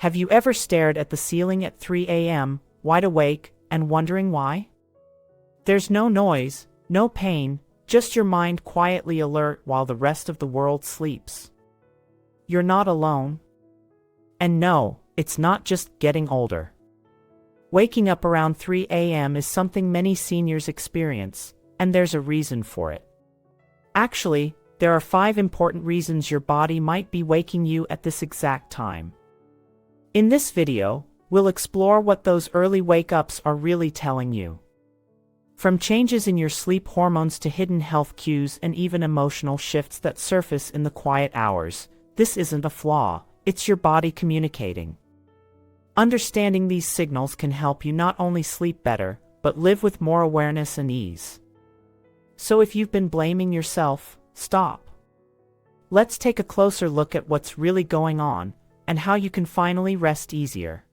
Have you ever stared at the ceiling at 3 a.m., wide awake, and wondering why? There's no noise, no pain, just your mind quietly alert while the rest of the world sleeps. You're not alone. And no, it's not just getting older. Waking up around 3 a.m. is something many seniors experience, and there's a reason for it. Actually, there are 5 important reasons your body might be waking you at this exact time. In this video, we'll explore what those early wake-ups are really telling you. From changes in your sleep hormones to hidden health cues and even emotional shifts that surface in the quiet hours, this isn't a flaw, it's your body communicating. Understanding these signals can help you not only sleep better, but live with more awareness and ease. So if you've been blaming yourself, stop. Let's take a closer look at what's really going on, and how you can finally rest easier.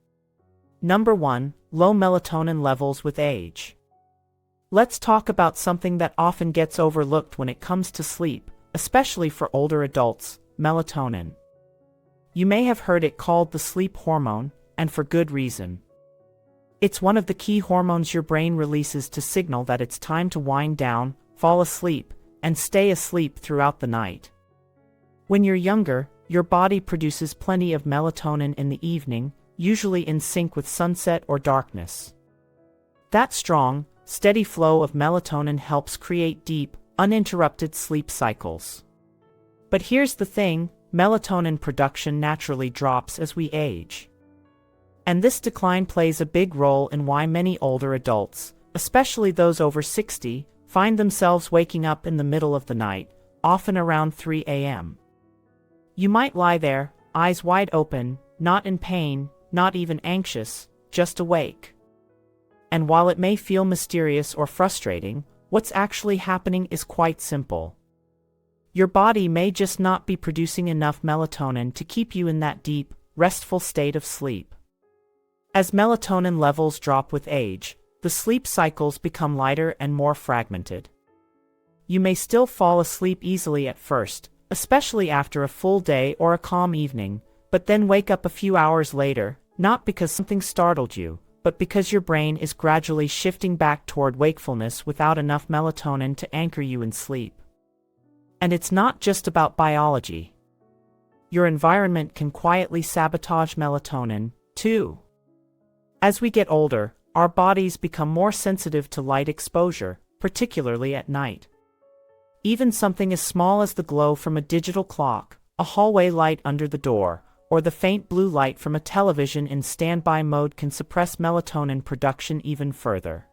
Number 1, low melatonin levels with age. Let's talk about something that often gets overlooked when it comes to sleep, especially for older adults, melatonin. You may have heard it called the sleep hormone, and for good reason. It's one of the key hormones your brain releases to signal that it's time to wind down, fall asleep, and stay asleep throughout the night. When you're younger, your body produces plenty of melatonin in the evening, usually in sync with sunset or darkness. That strong, steady flow of melatonin helps create deep, uninterrupted sleep cycles. But here's the thing, melatonin production naturally drops as we age. And this decline plays a big role in why many older adults, especially those over 60, find themselves waking up in the middle of the night, often around 3 a.m. You might lie there, eyes wide open, not in pain, not even anxious, just awake. And while it may feel mysterious or frustrating, what's actually happening is quite simple. Your body may just not be producing enough melatonin to keep you in that deep, restful state of sleep. As melatonin levels drop with age, the sleep cycles become lighter and more fragmented. You may still fall asleep easily at first, especially after a full day or a calm evening, but then wake up a few hours later, not because something startled you, but because your brain is gradually shifting back toward wakefulness without enough melatonin to anchor you in sleep. And it's not just about biology. Your environment can quietly sabotage melatonin, too. As we get older, our bodies become more sensitive to light exposure, particularly at night. Even something as small as the glow from a digital clock, a hallway light under the door, or the faint blue light from a television in standby mode can suppress melatonin production even further.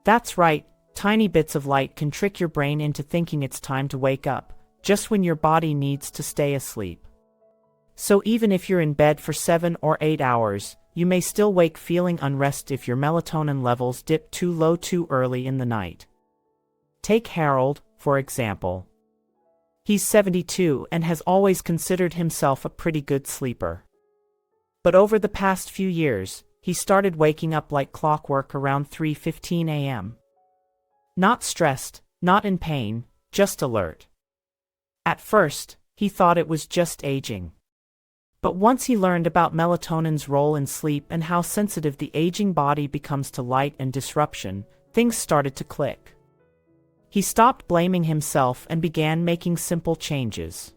That's right, tiny bits of light can trick your brain into thinking it's time to wake up, just when your body needs to stay asleep. So even if you're in bed for 7 or 8 hours, you may still wake feeling unrested if your melatonin levels dip too low too early in the night. Take Harold, for example. He's 72 and has always considered himself a pretty good sleeper. But over the past few years, he started waking up like clockwork around 3:15 a.m. Not stressed, not in pain, just alert. At first, he thought it was just aging. But once he learned about melatonin's role in sleep and how sensitive the aging body becomes to light and disruption, things started to click. He stopped blaming himself and began making simple changes.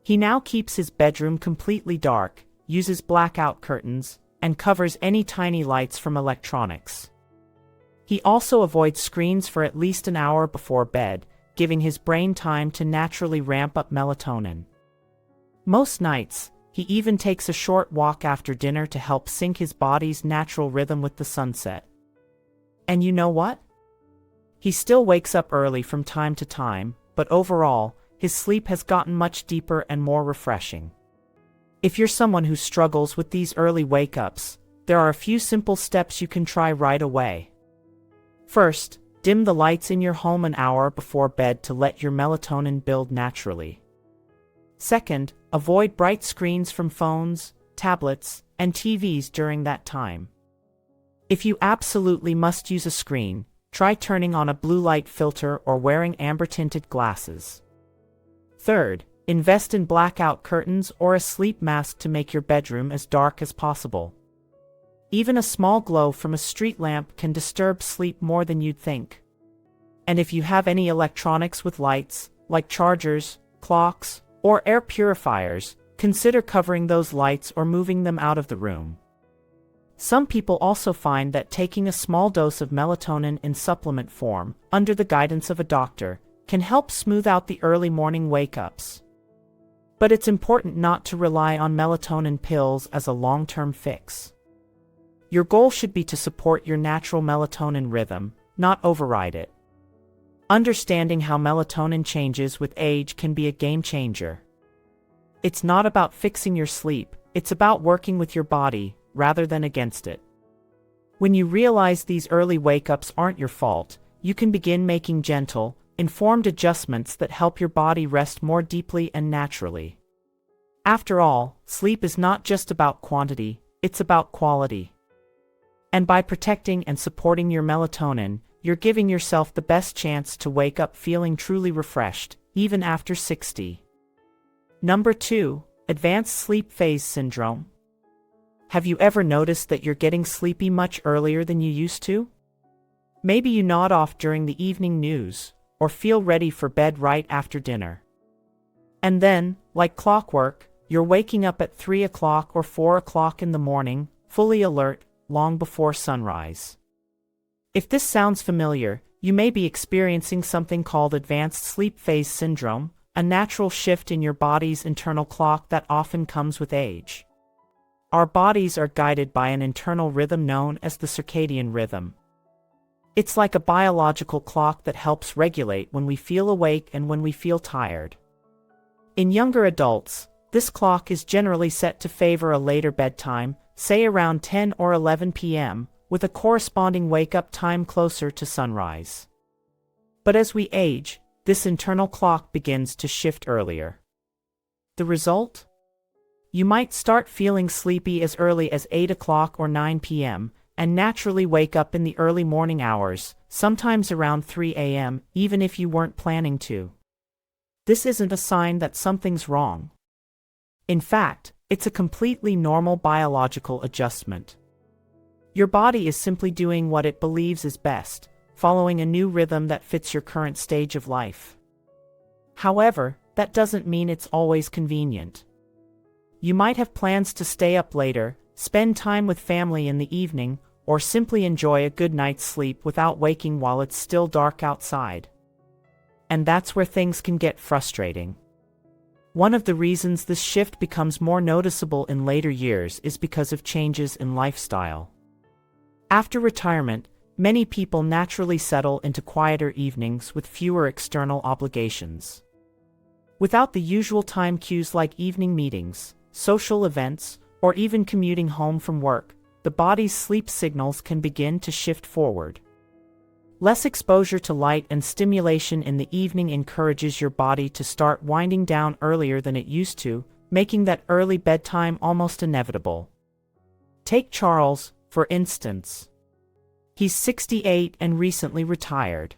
He now keeps his bedroom completely dark, uses blackout curtains, and covers any tiny lights from electronics. He also avoids screens for at least an hour before bed, giving his brain time to naturally ramp up melatonin. Most nights, he even takes a short walk after dinner to help sync his body's natural rhythm with the sunset. And you know what? He still wakes up early from time to time, but overall, his sleep has gotten much deeper and more refreshing. If you're someone who struggles with these early wake-ups, there are a few simple steps you can try right away. First, dim the lights in your home an hour before bed to let your melatonin build naturally. Second, avoid bright screens from phones, tablets, and TVs during that time. If you absolutely must use a screen, try turning on a blue light filter or wearing amber-tinted glasses. Third, invest in blackout curtains or a sleep mask to make your bedroom as dark as possible. Even a small glow from a street lamp can disturb sleep more than you'd think. And if you have any electronics with lights, like chargers, clocks, or air purifiers, consider covering those lights or moving them out of the room. Some people also find that taking a small dose of melatonin in supplement form, under the guidance of a doctor, can help smooth out the early morning wake-ups. But it's important not to rely on melatonin pills as a long-term fix. Your goal should be to support your natural melatonin rhythm, not override it. Understanding how melatonin changes with age can be a game changer. It's not about fixing your sleep, it's about working with your body, rather than against it. When you realize these early wake-ups aren't your fault, you can begin making gentle, informed adjustments that help your body rest more deeply and naturally. After all, sleep is not just about quantity, it's about quality. And by protecting and supporting your melatonin, you're giving yourself the best chance to wake up feeling truly refreshed, even after 60. Number 2, advanced sleep phase syndrome. Have you ever noticed that you're getting sleepy much earlier than you used to? Maybe you nod off during the evening news, or feel ready for bed right after dinner. And then, like clockwork, you're waking up at 3 o'clock or 4 o'clock in the morning, fully alert, long before sunrise. If this sounds familiar, you may be experiencing something called advanced sleep phase syndrome, a natural shift in your body's internal clock that often comes with age. Our bodies are guided by an internal rhythm known as the circadian rhythm. It's like a biological clock that helps regulate when we feel awake and when we feel tired. In younger adults, this clock is generally set to favor a later bedtime, say around 10 or 11 p.m., with a corresponding wake-up time closer to sunrise. But as we age, this internal clock begins to shift earlier. The result? You might start feeling sleepy as early as 8 o'clock or 9 p.m., and naturally wake up in the early morning hours, sometimes around 3 a.m., even if you weren't planning to. This isn't a sign that something's wrong. In fact, it's a completely normal biological adjustment. Your body is simply doing what it believes is best, following a new rhythm that fits your current stage of life. However, that doesn't mean it's always convenient. You might have plans to stay up later, spend time with family in the evening, or simply enjoy a good night's sleep without waking while it's still dark outside. And that's where things can get frustrating. One of the reasons this shift becomes more noticeable in later years is because of changes in lifestyle. After retirement, many people naturally settle into quieter evenings with fewer external obligations. Without the usual time cues like evening meetings, social events, or even commuting home from work, the body's sleep signals can begin to shift forward. Less exposure to light and stimulation in the evening encourages your body to start winding down earlier than it used to, making that early bedtime almost inevitable. Take Charles, for instance. He's 68 and recently retired.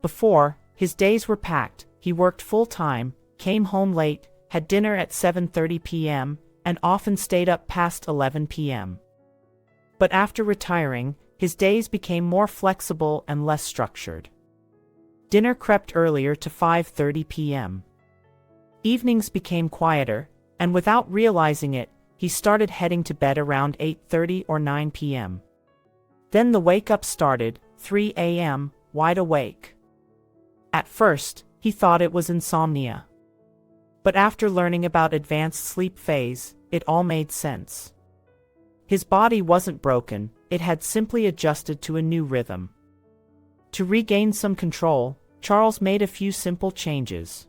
Before, his days were packed. He worked full-time, came home late, had dinner at 7:30 p.m., and often stayed up past 11 p.m. But after retiring, his days became more flexible and less structured. Dinner crept earlier to 5:30 p.m. Evenings became quieter, and without realizing it, he started heading to bed around 8:30 or 9 p.m. Then the wake-up started, 3 a.m., wide awake. At first, he thought it was insomnia. But after learning about advanced sleep phase, it all made sense. His body wasn't broken, it had simply adjusted to a new rhythm. To regain some control, Charles made a few simple changes.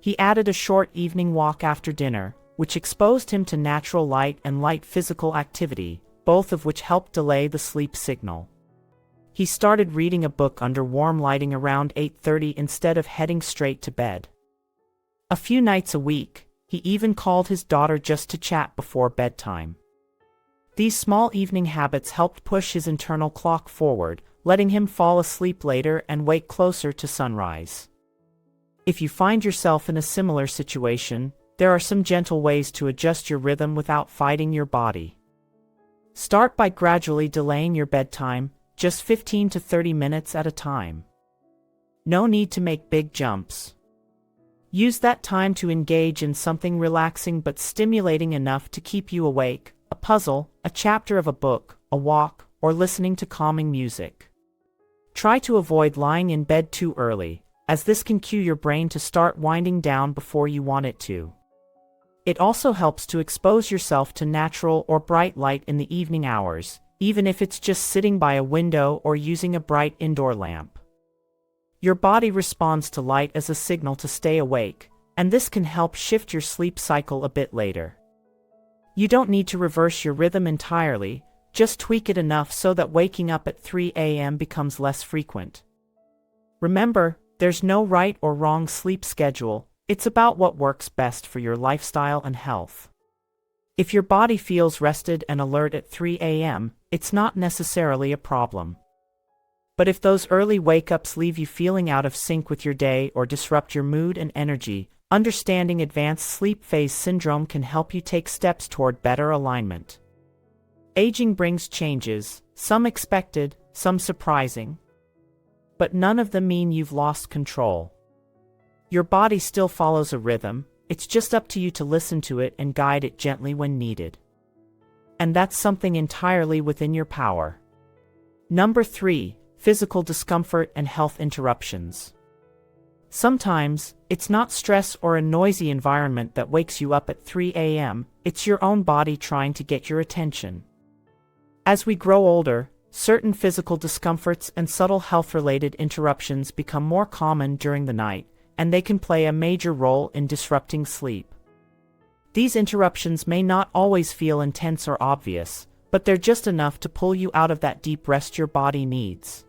He added a short evening walk after dinner, which exposed him to natural light and light physical activity, both of which helped delay the sleep signal. He started reading a book under warm lighting around 8:30 instead of heading straight to bed. A few nights a week, he even called his daughter just to chat before bedtime. These small evening habits helped push his internal clock forward, letting him fall asleep later and wake closer to sunrise. If you find yourself in a similar situation, there are some gentle ways to adjust your rhythm without fighting your body. Start by gradually delaying your bedtime, just 15 to 30 minutes at a time. No need to make big jumps. Use that time to engage in something relaxing but stimulating enough to keep you awake: a puzzle, a chapter of a book, a walk, or listening to calming music. Try to avoid lying in bed too early, as this can cue your brain to start winding down before you want it to. It also helps to expose yourself to natural or bright light in the evening hours, even if it's just sitting by a window or using a bright indoor lamp. Your body responds to light as a signal to stay awake, and this can help shift your sleep cycle a bit later. You don't need to reverse your rhythm entirely, just tweak it enough so that waking up at 3 a.m. becomes less frequent. Remember, there's no right or wrong sleep schedule. It's about what works best for your lifestyle and health. If your body feels rested and alert at 3 a.m., it's not necessarily a problem. But if those early wake-ups leave you feeling out of sync with your day or disrupt your mood and energy, understanding advanced sleep phase syndrome can help you take steps toward better alignment. Aging brings changes, some expected, some surprising. But none of them mean you've lost control. Your body still follows a rhythm, it's just up to you to listen to it and guide it gently when needed. And that's something entirely within your power. Number 3. Physical discomfort and health interruptions. Sometimes, it's not stress or a noisy environment that wakes you up at 3 a.m., it's your own body trying to get your attention. As we grow older, certain physical discomforts and subtle health-related interruptions become more common during the night, and they can play a major role in disrupting sleep. These interruptions may not always feel intense or obvious, but they're just enough to pull you out of that deep rest your body needs.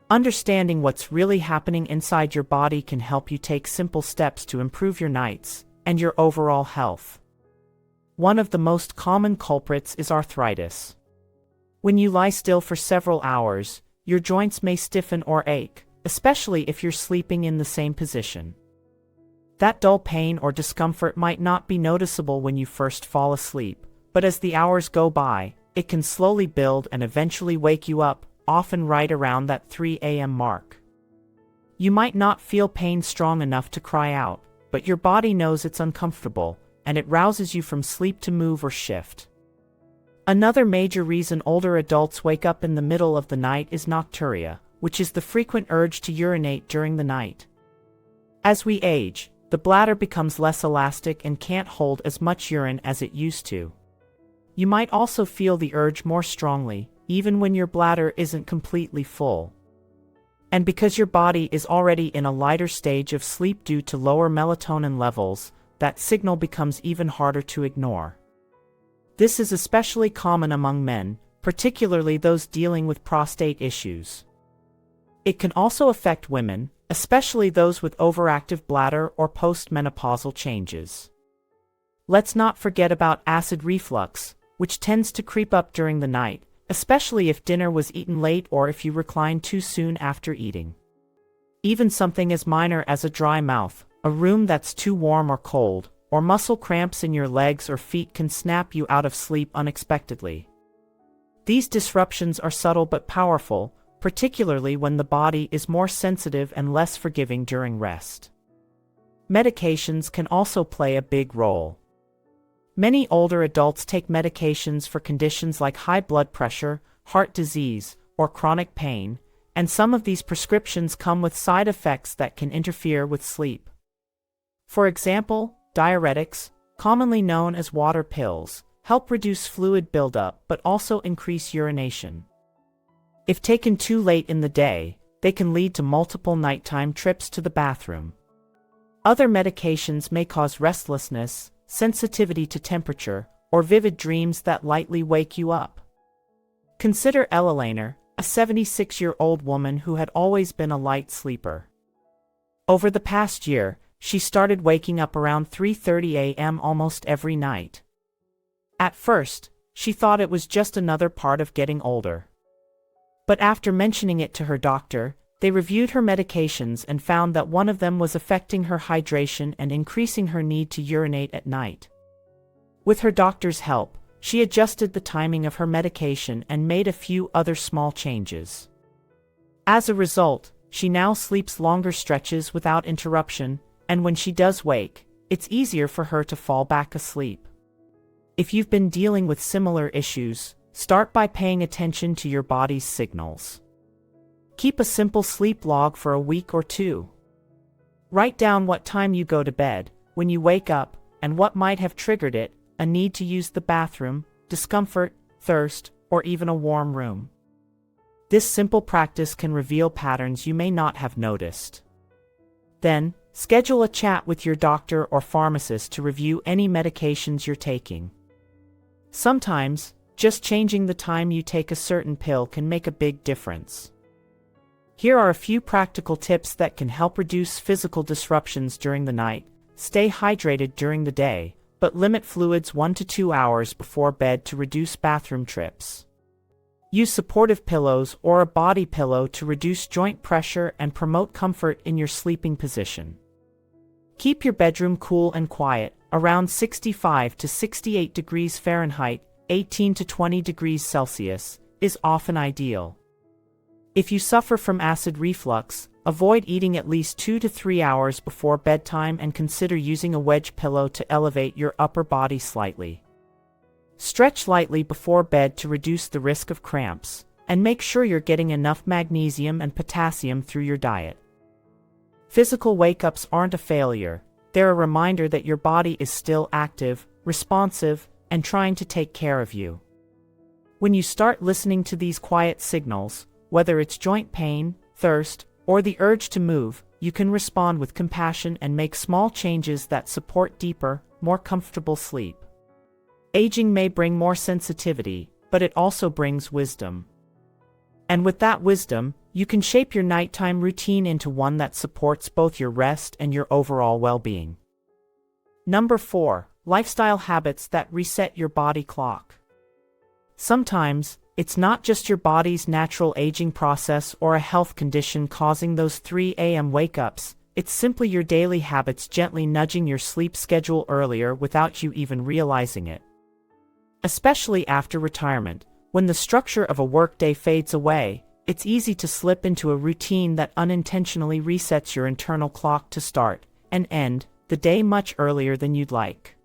Understanding what's really happening inside your body can help you take simple steps to improve your nights and your overall health. One of the most common culprits is arthritis. When you lie still for several hours, your joints may stiffen or ache, especially if you're sleeping in the same position. That dull pain or discomfort might not be noticeable when you first fall asleep, but as the hours go by, it can slowly build and eventually wake you up, often right around that 3 a.m. mark. You might not feel pain strong enough to cry out, but your body knows it's uncomfortable, and it rouses you from sleep to move or shift. Another major reason older adults wake up in the middle of the night is nocturia, which is the frequent urge to urinate during the night. As we age, the bladder becomes less elastic and can't hold as much urine as it used to. You might also feel the urge more strongly, even when your bladder isn't completely full. And because your body is already in a lighter stage of sleep due to lower melatonin levels, that signal becomes even harder to ignore. This is especially common among men, particularly those dealing with prostate issues. It can also affect women, especially those with overactive bladder or postmenopausal changes. Let's not forget about acid reflux, which tends to creep up during the night, especially if dinner was eaten late or if you recline too soon after eating. Even something as minor as a dry mouth, a room that's too warm or cold, or muscle cramps in your legs or feet can snap you out of sleep unexpectedly. These disruptions are subtle but powerful, particularly when the body is more sensitive and less forgiving during rest. Medications can also play a big role. Many older adults take medications for conditions like high blood pressure, heart disease, or chronic pain, and some of these prescriptions come with side effects that can interfere with sleep. For example, diuretics, commonly known as water pills, help reduce fluid buildup but also increase urination. If taken too late in the day, they can lead to multiple nighttime trips to the bathroom. Other medications may cause restlessness, sensitivity to temperature, or vivid dreams that lightly wake you up. Consider Ella Lehner, a 76-year-old woman who had always been a light sleeper. Over the past year, she started waking up around 3:30 a.m. almost every night. At first, she thought it was just another part of getting older. But after mentioning it to her doctor, They reviewed her medications and found that one of them was affecting her hydration and increasing her need to urinate at night. With her doctor's help, she adjusted the timing of her medication and made a few other small changes. As a result, she now sleeps longer stretches without interruption, and when she does wake, it's easier for her to fall back asleep. If you've been dealing with similar issues, start by paying attention to your body's signals. Keep a simple sleep log for a week or 2. Write down what time you go to bed, when you wake up, and what might have triggered it: a need to use the bathroom, discomfort, thirst, or even a warm room. This simple practice can reveal patterns you may not have noticed. Then, schedule a chat with your doctor or pharmacist to review any medications you're taking. Sometimes, just changing the time you take a certain pill can make a big difference. Here are a few practical tips that can help reduce physical disruptions during the night. Stay hydrated during the day, but limit fluids 1 to 2 hours before bed to reduce bathroom trips. Use supportive pillows or a body pillow to reduce joint pressure and promote comfort in your sleeping position. Keep your bedroom cool and quiet, around 65 to 68 degrees Fahrenheit, 18 to 20 degrees Celsius, is often ideal. If you suffer from acid reflux, avoid eating at least 2 to 3 hours before bedtime and consider using a wedge pillow to elevate your upper body slightly. Stretch lightly before bed to reduce the risk of cramps, and make sure you're getting enough magnesium and potassium through your diet. Physical wake-ups aren't a failure, they're a reminder that your body is still active, responsive, and trying to take care of you. When you start listening to these quiet signals, whether it's joint pain, thirst, or the urge to move, you can respond with compassion and make small changes that support deeper, more comfortable sleep. Aging may bring more sensitivity, but it also brings wisdom. And with that wisdom, you can shape your nighttime routine into one that supports both your rest and your overall well-being. Number 4. Lifestyle habits that reset your body clock. Sometimes, it's not just your body's natural aging process or a health condition causing those 3 a.m. wake-ups, it's simply your daily habits gently nudging your sleep schedule earlier without you even realizing it. Especially after retirement, when the structure of a workday fades away, it's easy to slip into a routine that unintentionally resets your internal clock to start and end the day much earlier than you'd like.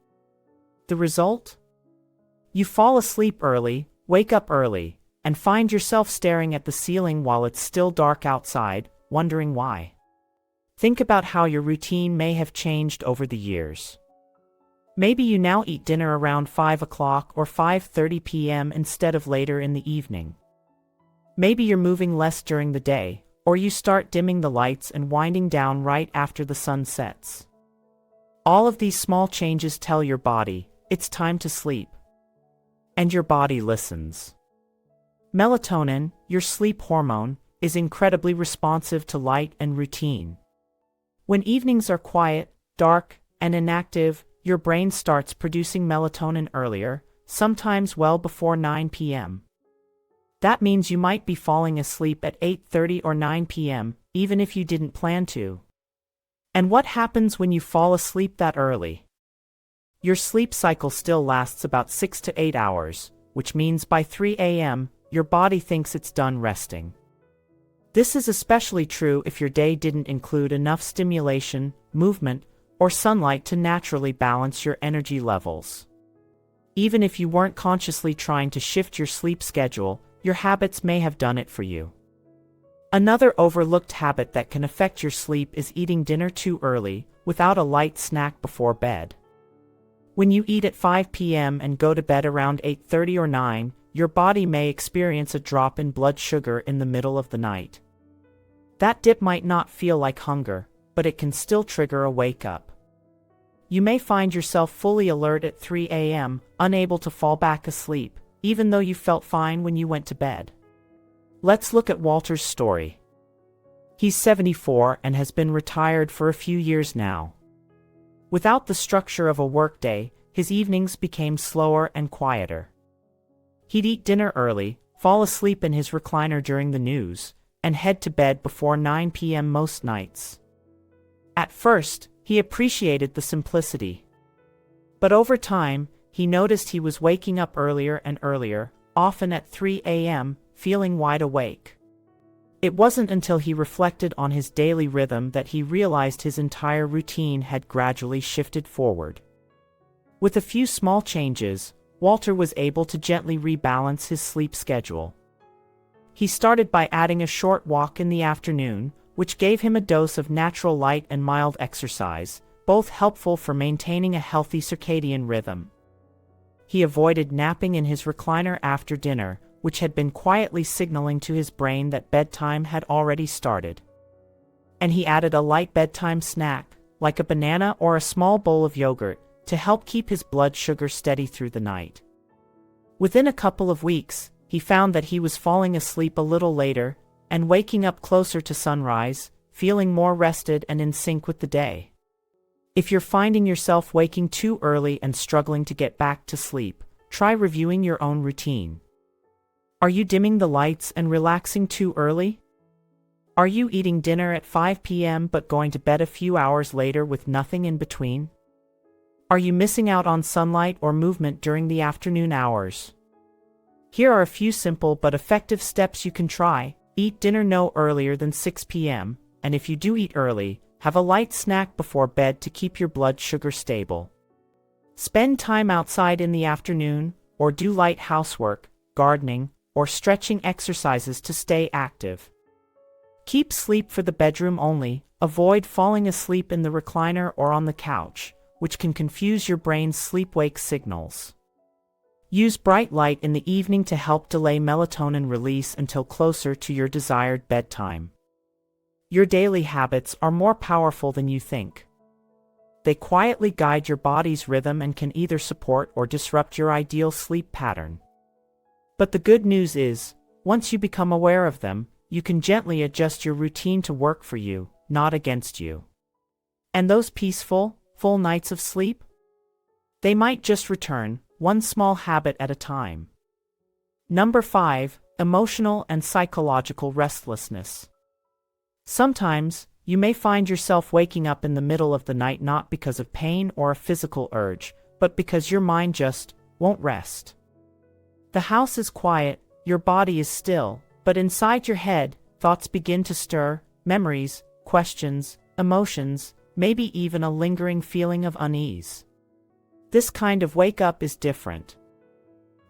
The result? You fall asleep early, wake up early, and find yourself staring at the ceiling while it's still dark outside, wondering why. Think about how your routine may have changed over the years. Maybe you now eat dinner around 5 o'clock or 5:30 p.m. instead of later in the evening. Maybe you're moving less during the day, or you start dimming the lights and winding down right after the sun sets. All of these small changes tell your body, it's time to sleep. And your body listens. Melatonin, your sleep hormone, is incredibly responsive to light and routine. When evenings are quiet, dark, and inactive, your brain starts producing melatonin earlier, sometimes well before 9 p.m. That means you might be falling asleep at 8:30 or 9 p.m., even if you didn't plan to. And what happens when you fall asleep that early? Your sleep cycle still lasts about 6 to 8 hours, which means by 3 a.m., your body thinks it's done resting. This is especially true if your day didn't include enough stimulation, movement, or sunlight to naturally balance your energy levels. Even if you weren't consciously trying to shift your sleep schedule, your habits may have done it for you. Another overlooked habit that can affect your sleep is eating dinner too early, without a light snack before bed. When you eat at 5 p.m. and go to bed around 8:30 or 9, your body may experience a drop in blood sugar in the middle of the night. That dip might not feel like hunger, but it can still trigger a wake-up. You may find yourself fully alert at 3 a.m., unable to fall back asleep, even though you felt fine when you went to bed. Let's look at Walter's story. He's 74 and has been retired for a few years now. Without the structure of a workday, his evenings became slower and quieter. He'd eat dinner early, fall asleep in his recliner during the news, and head to bed before 9 p.m. most nights. At first, he appreciated the simplicity. But over time, he noticed he was waking up earlier and earlier, often at 3 a.m., feeling wide awake. It wasn't until he reflected on his daily rhythm that he realized his entire routine had gradually shifted forward. With a few small changes, Walter was able to gently rebalance his sleep schedule. He started by adding a short walk in the afternoon, which gave him a dose of natural light and mild exercise, both helpful for maintaining a healthy circadian rhythm. He avoided napping in his recliner after dinner, which had been quietly signaling to his brain that bedtime had already started. And he added a light bedtime snack, like a banana or a small bowl of yogurt, to help keep his blood sugar steady through the night. Within a couple of weeks, he found that he was falling asleep a little later, and waking up closer to sunrise, feeling more rested and in sync with the day. If you're finding yourself waking too early and struggling to get back to sleep, try reviewing your own routine. Are you dimming the lights and relaxing too early? Are you eating dinner at 5 p.m. but going to bed a few hours later with nothing in between? Are you missing out on sunlight or movement during the afternoon hours? Here are a few simple but effective steps you can try. Eat dinner no earlier than 6 p.m., and if you do eat early, have a light snack before bed to keep your blood sugar stable. Spend time outside in the afternoon, or do light housework, gardening, or stretching exercises to stay active. Keep sleep for the bedroom only. Avoid falling asleep in the recliner or on the couch, which can confuse your brain's sleep-wake signals. Use bright light in the evening to help delay melatonin release until closer to your desired bedtime. Your daily habits are more powerful than you think. They quietly guide your body's rhythm and can either support or disrupt your ideal sleep pattern. But the good news is, once you become aware of them, you can gently adjust your routine to work for you, not against you. And those peaceful, full nights of sleep? They might just return, one small habit at a time. Number 5, emotional and psychological restlessness. Sometimes, you may find yourself waking up in the middle of the night not because of pain or a physical urge, but because your mind just won't rest. The house is quiet, your body is still, but inside your head, thoughts begin to stir, memories, questions, emotions, maybe even a lingering feeling of unease. This kind of wake-up is different.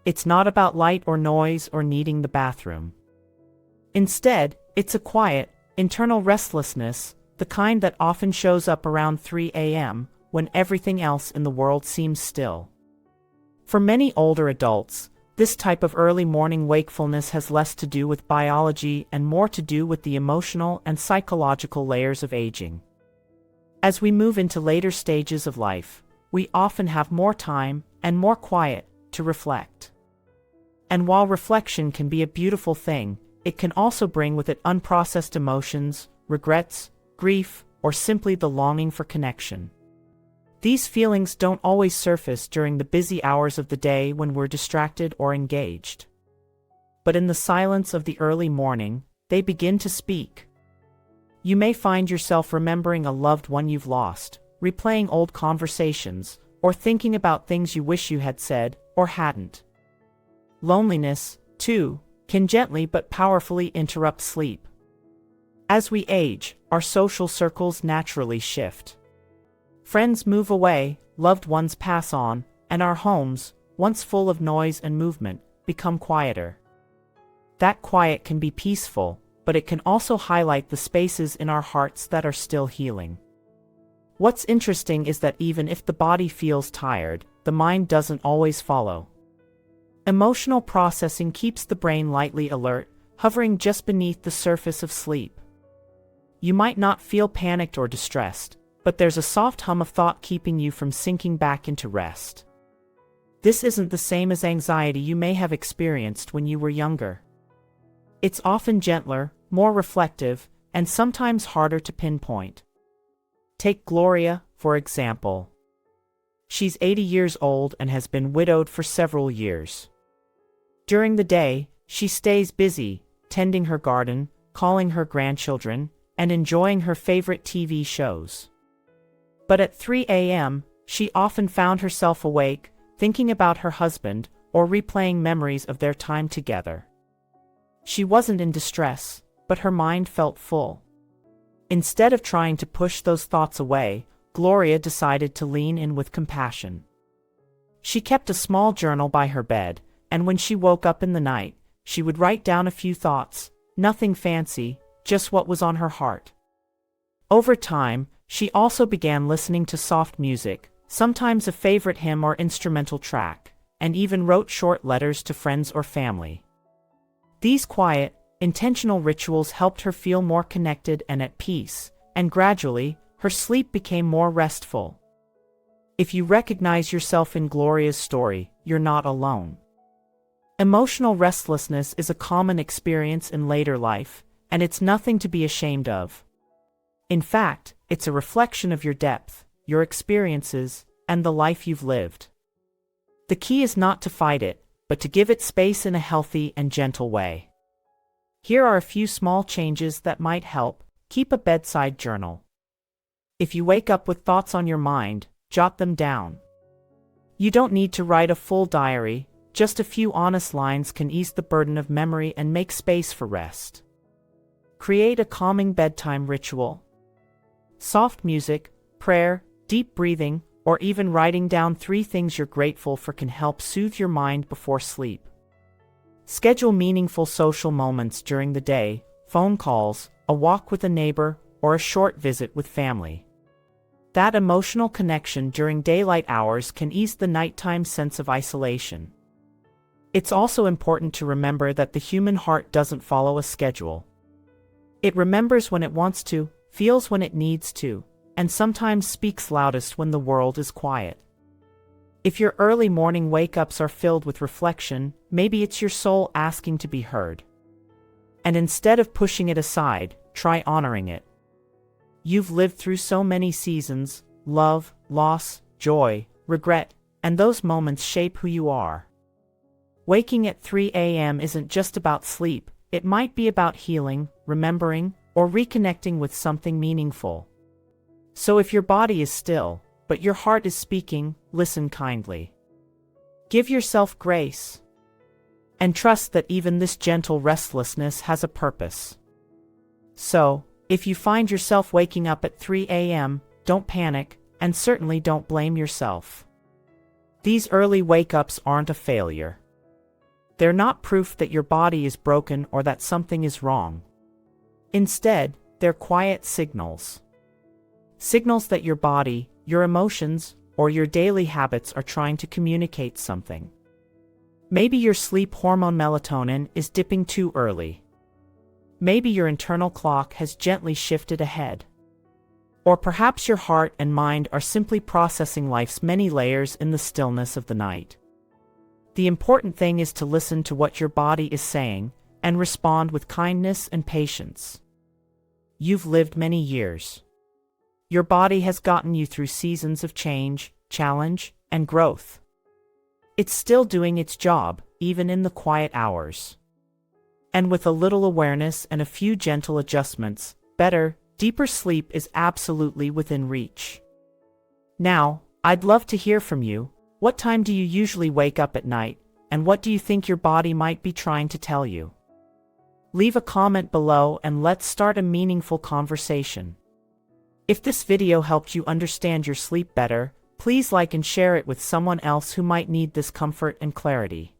It's not about light or noise or needing the bathroom. Instead, it's a quiet, internal restlessness, the kind that often shows up around 3 a.m., when everything else in the world seems still. For many older adults, this type of early morning wakefulness has less to do with biology and more to do with the emotional and psychological layers of aging. As we move into later stages of life, we often have more time and more quiet to reflect. And while reflection can be a beautiful thing, it can also bring with it unprocessed emotions, regrets, grief, or simply the longing for connection. These feelings don't always surface during the busy hours of the day when we're distracted or engaged. But in the silence of the early morning, they begin to speak. You may find yourself remembering a loved one you've lost, replaying old conversations, or thinking about things you wish you had said or hadn't. Loneliness, too, can gently but powerfully interrupt sleep. As we age, our social circles naturally shift. Friends move away, loved ones pass on, and our homes, once full of noise and movement, become quieter. That quiet can be peaceful, but it can also highlight the spaces in our hearts that are still healing. What's interesting is that even if the body feels tired, the mind doesn't always follow. Emotional processing keeps the brain lightly alert, hovering just beneath the surface of sleep. You might not feel panicked or distressed, but there's a soft hum of thought keeping you from sinking back into rest. This isn't the same as anxiety you may have experienced when you were younger. It's often gentler, more reflective, and sometimes harder to pinpoint. Take Gloria, for example. She's 80 years old and has been widowed for several years. During the day, she stays busy, tending her garden, calling her grandchildren, and enjoying her favorite TV shows. But at 3 a.m., she often found herself awake, thinking about her husband, or replaying memories of their time together. She wasn't in distress, but her mind felt full. Instead of trying to push those thoughts away, Gloria decided to lean in with compassion. She kept a small journal by her bed, and when she woke up in the night, she would write down a few thoughts, nothing fancy, just what was on her heart. Over time, she also began listening to soft music, sometimes a favorite hymn or instrumental track, and even wrote short letters to friends or family. These quiet, intentional rituals helped her feel more connected and at peace, and gradually, her sleep became more restful. If you recognize yourself in Gloria's story, you're not alone. Emotional restlessness is a common experience in later life, and it's nothing to be ashamed of. In fact, it's a reflection of your depth, your experiences, and the life you've lived. The key is not to fight it, but to give it space in a healthy and gentle way. Here are a few small changes that might help. Keep a bedside journal. If you wake up with thoughts on your mind, jot them down. You don't need to write a full diary, just a few honest lines can ease the burden of memory and make space for rest. Create a calming bedtime ritual. Soft music, prayer, deep breathing, or even writing down 3 things you're grateful for can help soothe your mind before sleep. Schedule meaningful social moments during the day, phone calls, a walk with a neighbor, or a short visit with family. That emotional connection during daylight hours can ease the nighttime sense of isolation. It's also important to remember that the human heart doesn't follow a schedule. It remembers when it wants to, feels when it needs to, and sometimes speaks loudest when the world is quiet. If your early morning wake-ups are filled with reflection, maybe it's your soul asking to be heard. And instead of pushing it aside, try honoring it. You've lived through so many seasons: love, loss, joy, regret, and those moments shape who you are. Waking at 3 a.m. isn't just about sleep, it might be about healing, remembering, or reconnecting with something meaningful. So if your body is still, but your heart is speaking, listen kindly. Give yourself grace. And trust that even this gentle restlessness has a purpose. So, if you find yourself waking up at 3 a.m., don't panic, and certainly don't blame yourself. These early wake-ups aren't a failure. They're not proof that your body is broken or that something is wrong. Instead, they're quiet signals. Signals that your body, your emotions, or your daily habits are trying to communicate something. Maybe your sleep hormone melatonin is dipping too early. Maybe your internal clock has gently shifted ahead. Or perhaps your heart and mind are simply processing life's many layers in the stillness of the night. The important thing is to listen to what your body is saying and respond with kindness and patience. You've lived many years. Your body has gotten you through seasons of change, challenge, and growth. It's still doing its job, even in the quiet hours. And with a little awareness and a few gentle adjustments, better, deeper sleep is absolutely within reach. Now, I'd love to hear from you. What time do you usually wake up at night, and what do you think your body might be trying to tell you? Leave a comment below and let's start a meaningful conversation. If this video helped you understand your sleep better, please like and share it with someone else who might need this comfort and clarity.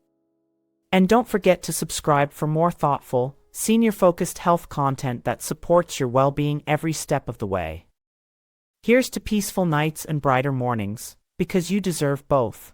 And don't forget to subscribe for more thoughtful, senior-focused health content that supports your well-being every step of the way. Here's to peaceful nights and brighter mornings, because you deserve both.